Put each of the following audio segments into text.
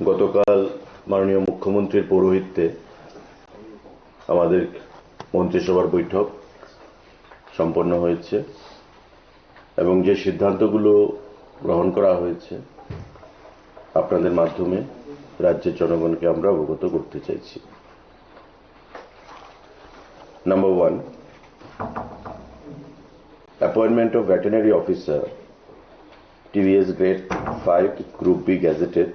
গতকাল মাননীয় মুখ্যমন্ত্রীর পৌরোহিত্যে আমাদের মন্ত্রিসভার বৈঠক সম্পন্ন হয়েছে এবং যে সিদ্ধান্তগুলো গ্রহণ করা হয়েছে আপনাদের মাধ্যমে রাজ্যের জনগণকে আমরা অবগত করতে চাইছি। Number 1, appointment of veterinary officer, TVS grade 5 group B gazetted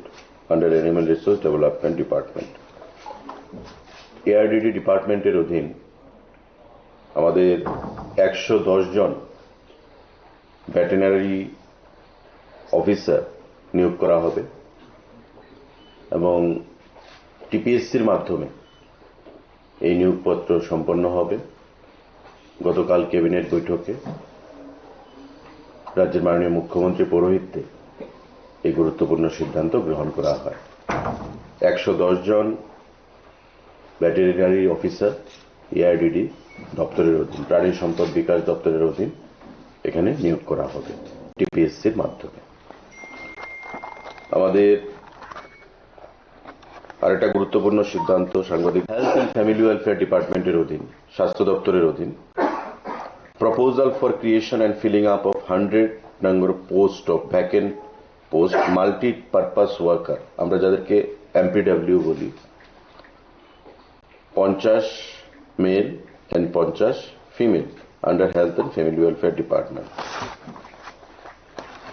under Animal Resource Development Department. ARDD ডিপার্টমেন্টের অধীন আমাদের 110 জন ভেটেরিনারি অফিসার নিয়োগ করা হবে এবং টিপিএসসির মাধ্যমে এই নিয়োগপত্র সম্পন্ন হবে। গতকাল ক্যাবিনেট বৈঠকে রাজ্যের মাননীয় মুখ্যমন্ত্রী পৌরোহিত্যে এই গুরুত্বপূর্ণ সিদ্ধান্ত গ্রহণ করা হয়। 110 জন ভেটেরিনারি অফিসার এআরডিডি দপ্তরের অধীন, প্রাণী সম্পদ বিকাশ দপ্তরের অধীন এখানে নিয়োগ করা হবে টিপিএসসির মাধ্যমে। আমাদের আরেকটা গুরুত্বপূর্ণ সিদ্ধান্ত সাংবাদিক হেলথ অ্যান্ড ফ্যামিলি ওয়েলফেয়ার ডিপার্টমেন্টের অধীন, স্বাস্থ্য দপ্তরের অধীন proposal for creation and filling up of 100 number post of vacant post multipurpose worker, আমরা যাদেরকে এমপিডব্লিউ বলি, 50 male and 50 female under health and family welfare department.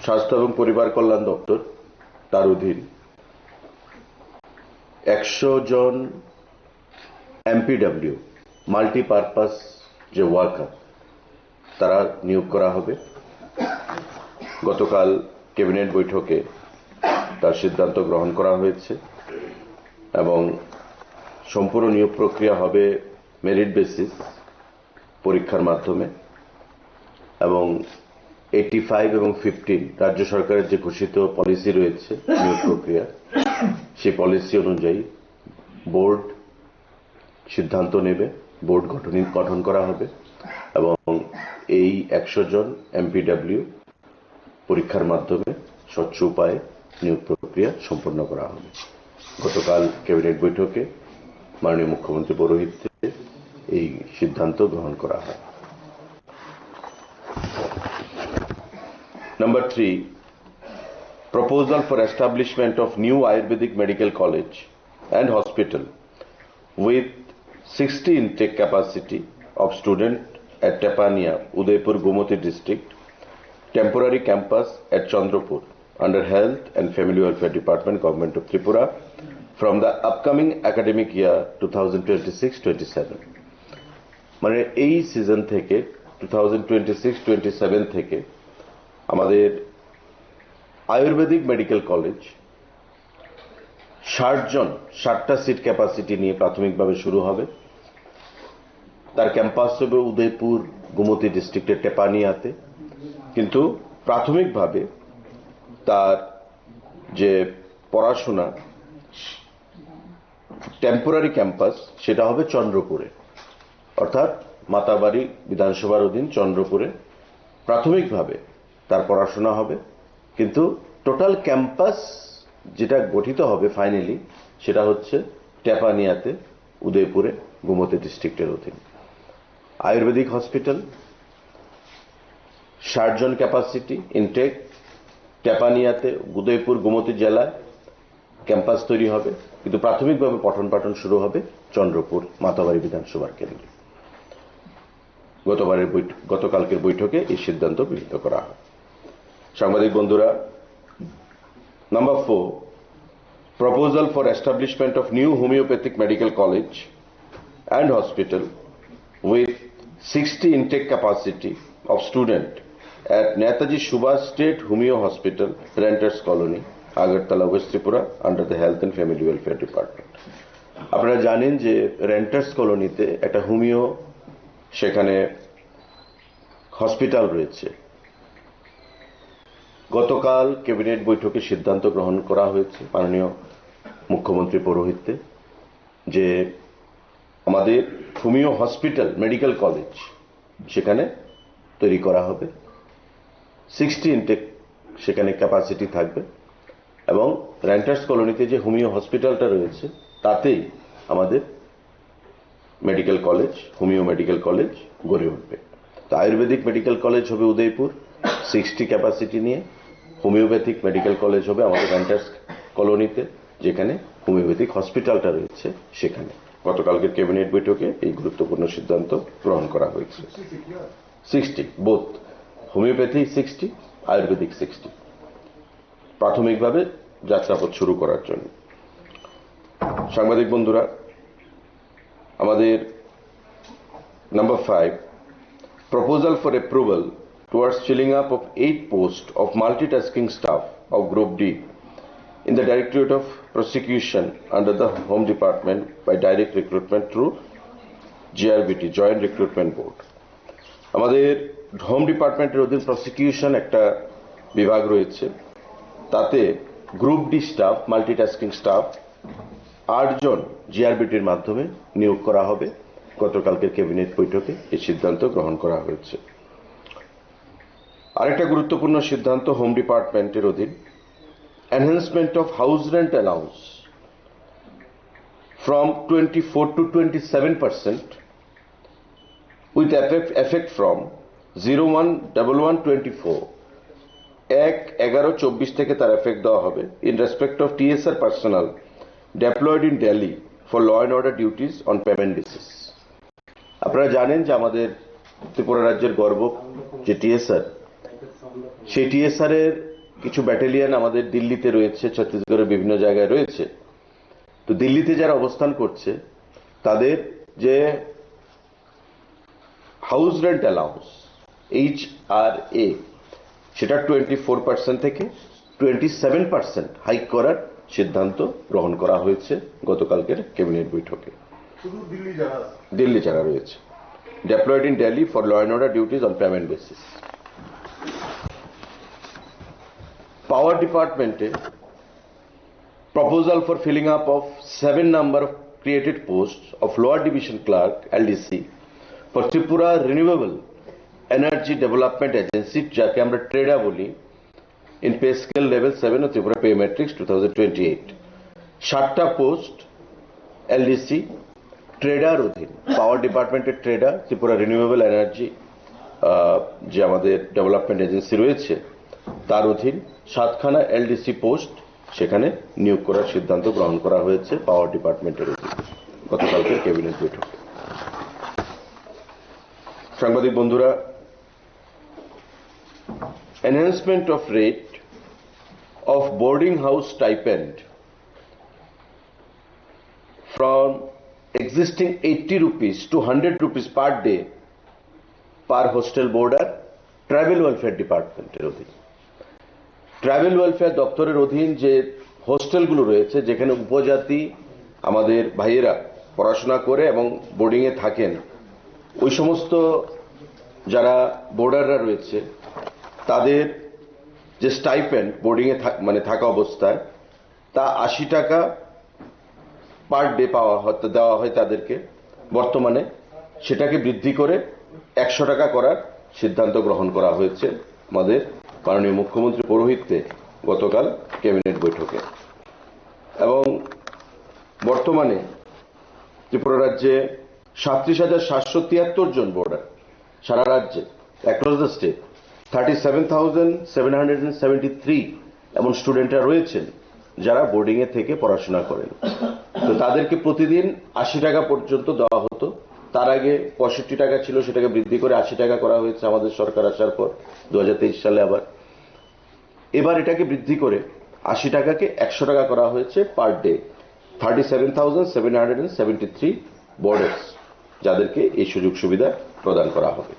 স্বাস্থ্য এবং পরিবার কল্যাণ দপ্তর তার অধীন 100 জন এমপিডব্লিউ মাল্টিপারপাস যে ওয়ার্কার তারা নিয়োগ করা হবে। গতকাল ক্যাবিনেট বৈঠকে তার সিদ্ধান্ত গ্রহণ করা হয়েছে এবং সম্পূর্ণ নিয়োগ প্রক্রিয়া হবে মেরিট বেসিস পরীক্ষার মাধ্যমে এবং 85 এবং 15 রাজ্য সরকারের যে ঘোষিত পলিসি রয়েছে নিয়োগ প্রক্রিয়া, সেই পলিসি অনুযায়ী বোর্ড সিদ্ধান্ত নেবে, বোর্ড গঠন করা হবে এবং এই 100 জন এমপিডব্লিউ পরীক্ষার মাধ্যমে স্বচ্ছ উপায়ে নিয়োগ প্রক্রিয়া সম্পন্ন করা হবে। গতকাল ক্যাবিনেট বৈঠকে মাননীয় মুখ্যমন্ত্রী পৌরোহিত্যে এই সিদ্ধান্ত গ্রহণ করা হয়। Number 3, proposal for establishment of new Ayurvedic Medical College and Hospital with 60 intake capacity of student at Tepania, Udaipur, Gomoti district, temporary campus at Chandrapur under Health and Family Welfare Department, Government of Tripura from the upcoming academic year 2026-27. মানে এই season থেকে 2026-27 থেকে আমাদের Ayurvedic medical college 60টা seat capacity নিয়ে প্রাথমিকভাবে শুরু হবে। তার ক্যাম্পাস হবে উদয়পুর গোমতী ডিস্ট্রিক্টের টেপানিয়াতে, কিন্তু প্রাথমিকভাবে তার যে পড়াশোনা টেম্পোরারি ক্যাম্পাস সেটা হবে চন্দ্রপুরে, অর্থাৎ মাতাবাড়ি বিধানসভার অধীন চন্দ্রপুরে প্রাথমিকভাবে তার পড়াশোনা হবে, কিন্তু টোটাল ক্যাম্পাস যেটা গঠিত হবে ফাইনালি সেটা হচ্ছে টেপানিয়াতে উদয়পুরে গোমতী ডিস্ট্রিক্টের অধীন। আয়ুর্বেদিক হসপিটাল 60 জন ক্যাপাসিটি ইনটেক, টেপানিয়াতে উদয়পুর গোমতী জেলায় ক্যাম্পাস তৈরি হবে, কিন্তু প্রাথমিকভাবে পঠন পাঠন শুরু হবে চন্দ্রপুর মাতাবাড়ি বিধানসভার কেন্দ্রে। গতকালকের বৈঠকে এই সিদ্ধান্ত গৃহীত করা হয়। সাংবাদিক বন্ধুরা, Number 4, proposal for establishment of new homeopathic medical college and hospital with 60 intake capacity of student at Netaji Subhash State Homeo Hospital, Renters Colony, Agartala, West Tripura under the Health and Family Welfare Department. আপনারা জানেন যে renters কলোনিতে একটা homeo সেখানে hospital রয়েছে। গতকাল cabinet বৈঠকে সিদ্ধান্ত গ্রহণ করা হয়েছে মাননীয় মুখ্যমন্ত্রী পৌরোহিত্যে যে আমাদের হোমিও হসপিটাল মেডিকেল কলেজ সেখানে তৈরি করা হবে। 60 ইনটেক সেখানে ক্যাপাসিটি থাকবে এবং রেন্টার্স কলোনিতে যে হোমিও হসপিটালটা রয়েছে তাতেই আমাদের medical college, homeo medical college গড়ে উঠবে। তো আয়ুর্বেদিক মেডিকেল কলেজ হবে উদয়পুর 60 ক্যাপাসিটি নিয়ে, হোমিওপ্যাথিক মেডিকেল কলেজ হবে আমাদের রেন্টার্স কলোনিতে, যেখানে হোমিওপ্যাথিক হসপিটালটা রয়েছে সেখানে। গতকালকের ক্যাবিনেট বৈঠকে এই গুরুত্বপূর্ণ সিদ্ধান্ত গ্রহণ করা হয়েছে। 60 বোথ, হোমিওপ্যাথি 60, আয়ুর্বেদিক 60, প্রাথমিকভাবে যাত্রাপথ শুরু করার জন্য। সাংবাদিক বন্ধুরা, আমাদের number 5, proposal for approval towards filling up of 8 posts of multitasking staff of Group D in the Directorate of Prosecution under the Home Department by direct recruitment through GRBT, Joint Recruitment Board. আমাদের home ডিপার্টমেন্টের অধীন prosecution একটা বিভাগ রয়েছে, তাতে group D staff, multitasking staff 8 জন জিআরবিটির মাধ্যমে নিয়োগ করা হবে। গতকালকের ক্যাবিনেট বৈঠকে এই সিদ্ধান্ত গ্রহণ করা হয়েছে। আরেকটা গুরুত্বপূর্ণ সিদ্ধান্ত হোম ডিপার্টমেন্টের অধীন, enhancement of house rent allowance from 24 to 27% with effect from 01/11/24, 1/11/24 থেকে তার এফেক্ট দেওয়া হবে in respect of TSR personnel deployed in Delhi for law and order duties on payment basis. আপনারা জানেন যে আমাদের ত্রিপুরা রাজ্যের গর্ব যে টিএসআর, সেই টিএসআর এর কিছু ব্যাটালিয়ন আমাদের দিল্লিতে রয়েছে, ছত্তিশগড়ের বিভিন্ন জায়গায় রয়েছে। তো দিল্লিতে যারা অবস্থান করছে তাদের যে হাউস রেন্ট অ্যালাউন্স HRA, সেটা 24% থেকে 27% হাইক করার সিদ্ধান্ত গ্রহণ করা হয়েছে গতকালকের ক্যাবিনেট বৈঠকে। দিল্লি যারা রয়েছে, deployed in Delhi for law and order duties on payment basis. Power Department proposal for filling up of 7 number of created posts of Lower Division Clerk LDC for Tripura Renewable Energy Development Agency, যাকে আমরা ট্রেডা বলি, in pay scale level 7 of Tripura Pay Matrix 2028. 7টা post LDC trader অধীন, power ডিপার্টমেন্টের tedder, Tripura renewable energy যে আমাদের development agency রয়েছে তার অধীন 7খানা এলডিসি পোস্ট সেখানে নিয়োগ করার সিদ্ধান্ত গ্রহণ করা হয়েছে পাওয়ার ডিপার্টমেন্টের অধীন গতকালকের ক্যাবিনেট বৈঠকে। সাংবাদিক বন্ধুরা, enhancement of rate of boarding house stipend from existing 80 rupees to 100 rupees per day per hostel boarder, travel welfare ডিপার্টমেন্টের অধীন। ট্রাভেল ওয়েলফেয়ার দপ্তরের অধীন যে হোস্টেলগুলো রয়েছে, যেখানে উপজাতি আমাদের ভাইয়েরা পড়াশোনা করে এবং বোর্ডিংয়ে থাকেন, ওই সমস্ত যারা বোর্ডাররা রয়েছে তাদের যে স্টাইপেন্ড বোর্ডিংয়ে মানে থাকা অবস্থায় তা 80 টাকা পার ডে দেওয়া হয় তাদেরকে। বর্তমানে সেটাকে বৃদ্ধি করে 100 টাকা করার সিদ্ধান্ত গ্রহণ করা হয়েছে আমাদের মাননীয় মুখ্যমন্ত্রী পৌরোহিত্যে গতকাল ক্যাবিনেট বৈঠকে। এবং বর্তমানে ত্রিপুরা রাজ্যে 37,773 জন বোর্ডার, সারা রাজ্যে অ্যাক্রস দ্য স্টেট 37,773 এমন স্টুডেন্টরা রয়েছেন যারা বোর্ডিংয়ে থেকে পড়াশোনা করেন। তো তাদেরকে প্রতিদিন 80 টাকা পর্যন্ত দেওয়া হতো। তার আগে 65 টাকা ছিল, সেটাকে বৃদ্ধি করে 80 টাকা করা হয়েছে আমাদের সরকার আসার পর 2023 সালে। এবার এটাকে বৃদ্ধি করে 80 টাকাকে 100 টাকা করা হয়েছে পার ডে। 37,773 বোর্ডার্স যাদেরকে এই সুযোগ সুবিধা প্রদান করা হবে।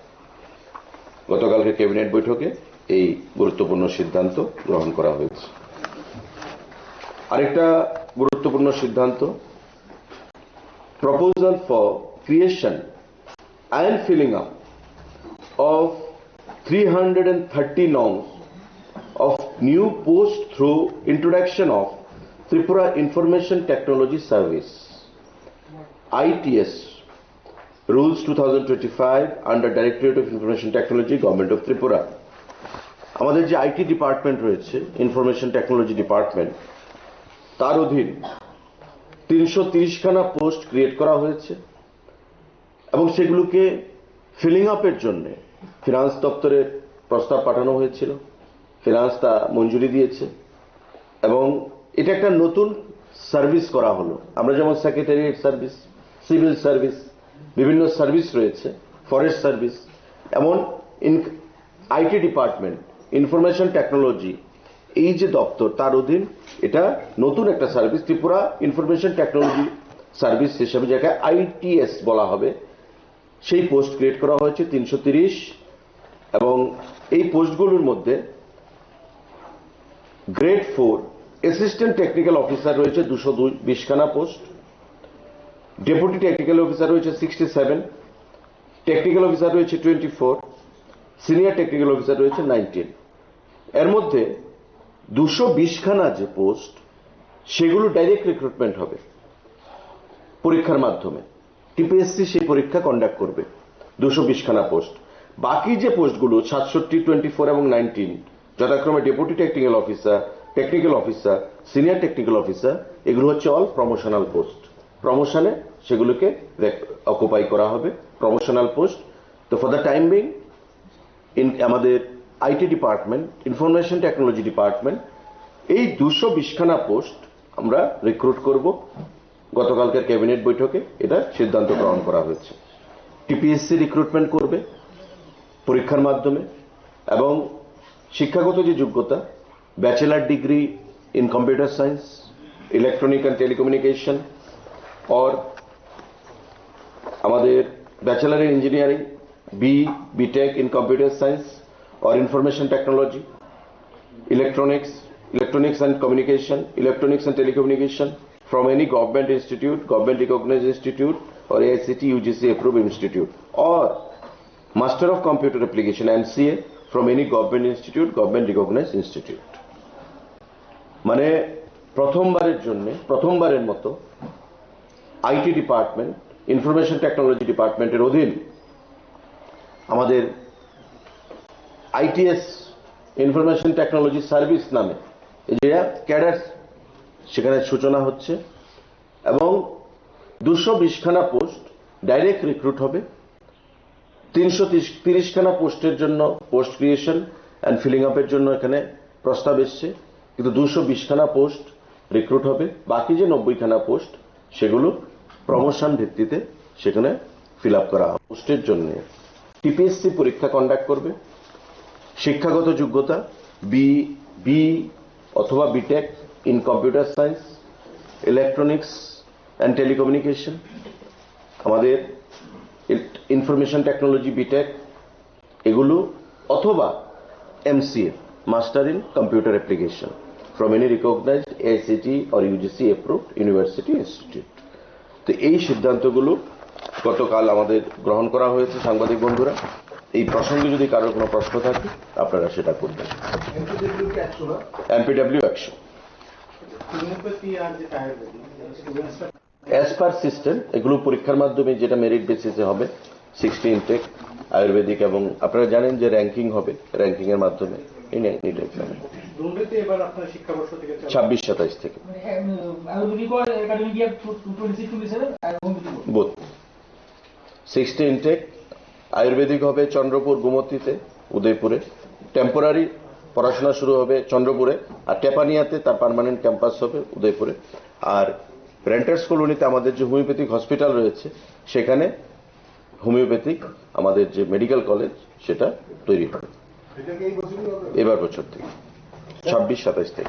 গতকালকে ক্যাবিনেট বৈঠকে এই গুরুত্বপূর্ণ সিদ্ধান্ত গ্রহণ করা হয়েছে। আরেকটা গুরুত্বপূর্ণ সিদ্ধান্ত, proposal for creation and filling up of 330 norms of new posts through introduction of Tripura Information Technology Service ITS Rules 2025 under Directorate of Information Technology, Government of Tripura. আমাদের যে আইটি ডিপার্টমেন্ট রয়েছে, ইনফরমেশন টেকনোলজি ডিপার্টমেন্ট, তার অধীন 330খানা post create করা হয়েছে এবং সেগুলোকে feeling আপের জন্য ফিনান্স দপ্তরে প্রস্তাব পাঠানো হয়েছিল। ফিনান্স তা মঞ্জুরি দিয়েছে এবং এটা একটা নতুন সার্ভিস করা হলো। আমরা যেমন সেক্রেটারিয়েট সার্ভিস, সিভিল সার্ভিস, বিভিন্ন সার্ভিস রয়েছে, ফরেস্ট সার্ভিস, এমন আইটি ডিপার্টমেন্ট, ইনফরমেশন টেকনোলজি, এই যে দপ্তর তার অধীন এটা নতুন একটা service, Tripura information technology service হিসেবে যাকে আইটিএস বলা হবে, সেই পোস্ট ক্রিয়েট করা হয়েছে 330। এবং এই পোস্টগুলোর মধ্যে গ্রেড 4 অ্যাসিস্ট্যান্ট টেকনিক্যাল অফিসার রয়েছে 220খানা পোস্ট, ডেপুটি টেকনিক্যাল অফিসার রয়েছে 67, টেকনিক্যাল অফিসার রয়েছে 24, সিনিয়র টেকনিক্যাল অফিসার রয়েছে 19। এর মধ্যে 220খানা যে পোস্ট, সেগুলো ডাইরেক্ট রিক্রুটমেন্ট হবে পরীক্ষার মাধ্যমে। টিপিএসসি সেই পরীক্ষা কন্ডাক্ট করবে 220খানা পোস্ট। বাকি যে পোস্টগুলো 67, 24 এবং 19, যথাক্রমে deputy technical officer, senior technical officer, এগুলো হচ্ছে অল প্রমোশনাল পোস্ট। প্রমোশনে সেগুলোকে অকুপাই করা হবে, প্রমোশনাল পোস্ট। তো ফর দ্য টাইম বিং আমাদের IT department, information technology department, এই 220খানা পোস্ট আমরা রিক্রুট করব। গতকালকের ক্যাবিনেট বৈঠকে এটা সিদ্ধান্ত গ্রহণ করা হয়েছে। টিপিএসসি রিক্রুটমেন্ট করবে পরীক্ষার মাধ্যমে এবং শিক্ষাগত যে যোগ্যতা, bachelor degree in computer science, electronic and telecommunication, और আমাদের bachelor in engineering, BTech in computer science और information technology, electronics and communication, electronics and telecommunication from any government institute, government recognized institute or AICTE UGC approved institute, or Master of Computer Application MCA from any government institute, government recognized institute। মানে প্রথমবারের মতো IT department, information technology ডিপার্টমেন্টের অধীন আমাদের ITS, information technology service নামে যে cadre, সেখানে সূচনা হচ্ছে এবং 220খানা পোস্ট ডাইরেক্ট রিক্রুট হবে। 330খানা পোস্টের জন্য পোস্ট ক্রিয়েশন অ্যান্ড ফিলিং আপের জন্য এখানে প্রস্তাব এসছে, কিন্তু 220খানা পোস্ট রিক্রুট হবে। বাকি যে 90খানা পোস্ট, সেগুলো প্রমোশন ভিত্তিতে সেখানে ফিল আপ করা হবে। পোস্টের জন্য টিপিএসসি পরীক্ষা কন্ডাক্ট করবে। শিক্ষাগত যোগ্যতা বি অথবা BTech in computer science, electronics and telecommunication, আমাদের ইনফরমেশন টেকনোলজি বিটেক এগুলো, অথবা MCA, master in computer application from any recognised AICTE or UGC approved university institute. তো এই সিদ্ধান্তগুলো গতকাল আমাদের গ্রহণ করা হয়েছে। সাংবাদিক বন্ধুরা, এই প্রসঙ্গে যদি কারোর কোনো প্রশ্ন থাকে আপনারা সেটা করবেন। MPW 100 অ্যাজ পার সিস্টেম, এগুলো পরীক্ষার মাধ্যমে যেটা মেরিট বেসিসে হবে, 60 ইনটেক আয়ুর্বেদিক, এবং আপনারা জানেন যে র্যাঙ্কিং হবে, র্যাঙ্কিং এর মাধ্যমে এই নিট এক্সামে 26-27 থেকে বোধ 60 ইনটেক। আয়ুর্বেদিক হবে চন্দ্রপুর, গুমতিতে, উদয়পুরে। টেম্পোরারি পড়াশোনা শুরু হবে চন্দ্রপুরে, আর টেপানিয়াতে তার পার্মানেন্ট ক্যাম্পাস হবে উদয়পুরে। আর রেন্টার্স কলোনিতে আমাদের যে হোমিওপ্যাথিক হসপিটাল রয়েছে, সেখানে হোমিওপ্যাথিক আমাদের যে মেডিকেল কলেজ, সেটা তৈরি হবে এবার বছর থেকে 26-27 থেকে।